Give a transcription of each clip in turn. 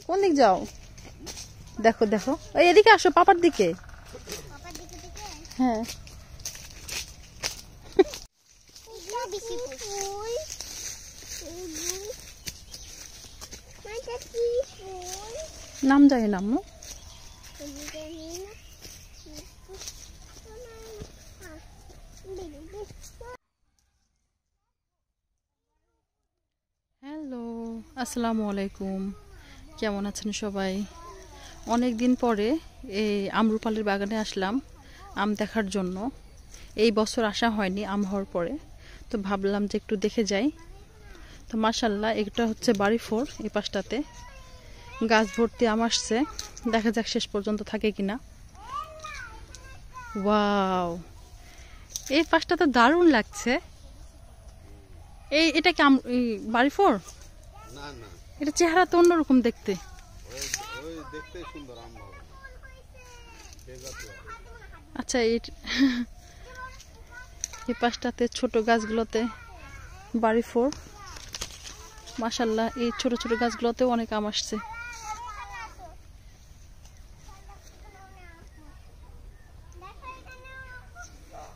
কোন দিক যাও? দেখো দেখো, এই এদিকে আসো, পাপার দিকে। হ্যাঁ, নাম জানি না আম্মু। হ্যালো, আসসালামু আলাইকুম। কেমন আছেন সবাই? অনেক দিন পরে এই আমরুপালির বাগানে আসলাম আম দেখার জন্য। এই বছর আসা হয়নি আম হওয়ার পরে, তো ভাবলাম যে একটু দেখে যাই। তো মাশাআল্লাহ, এটা হচ্ছে বাড়ি 4। এই পাশটাতে গাছ ভর্তি আম আসছে, দেখা যাক শেষ পর্যন্ত থাকে কিনা। ওয়াও, এই পাশটা তো দারুণ লাগছে। এটা কি বাড়ি 4? না না, এটা চেহারা তো অন্যরকম দেখতে। ওই দেখতে সুন্দর আম হবে। আচ্ছা, এই পাশটাতে ছোট গাছগুলোতে বাড়ি 4। মাশাআল্লাহ, এই ছোট ছোট গাছগুলোতেও অনেক আম আসছে।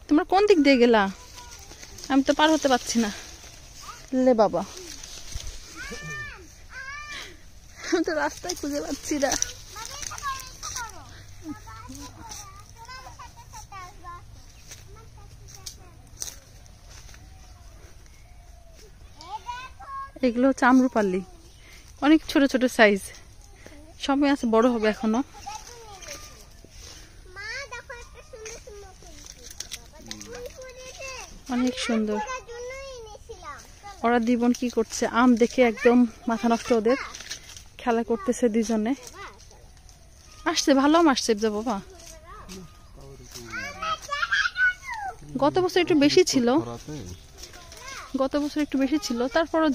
তোমরা কোন দিক দিয়ে গেলা? আমি তো পার হতে পারছি না। লে বাবা, আমি তো রাস্তায় খুঁজে পাচ্ছি না। এগুলো হচ্ছে আমরুপালি, অনেক ছোট ছোট সাইজ, সময় আছে, বড় হবে এখনো। অনেক সুন্দর। ওরা দুই বোন কি করছে? আম দেখে একদম মাথা নষ্ট ওদের, খেলা করতেছে দুজনে। আসছে, ভালো আম আসছে বাবা। গত বছর একটু বেশি ছিল, তারপরও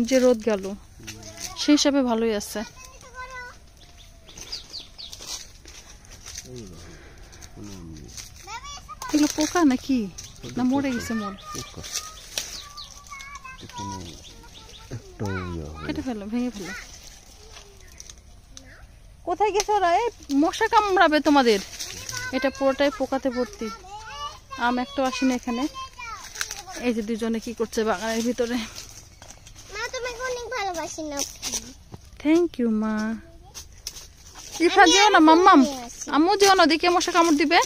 যে রোদ গেল সেই হিসাবে ভালোই আছে। এগুলো পোকা নাকি, না মরে গেছে? কেটে ফেলো, ভেঙে ফেলো। কোথায় গেছে ওরা? এই মশা কামড়াবে তোমাদের। এটা পুরোটাই পোকাতে ভর্তি। আম একটাও আসেনি এখানে। এই যে দুজনে কি করছে বাগানের ভিতরে। থ্যাংক ইউ মা। ইফা যেও না, মাম্মাম আম্মু যেও না, দেখে মশা কামড় দিবে।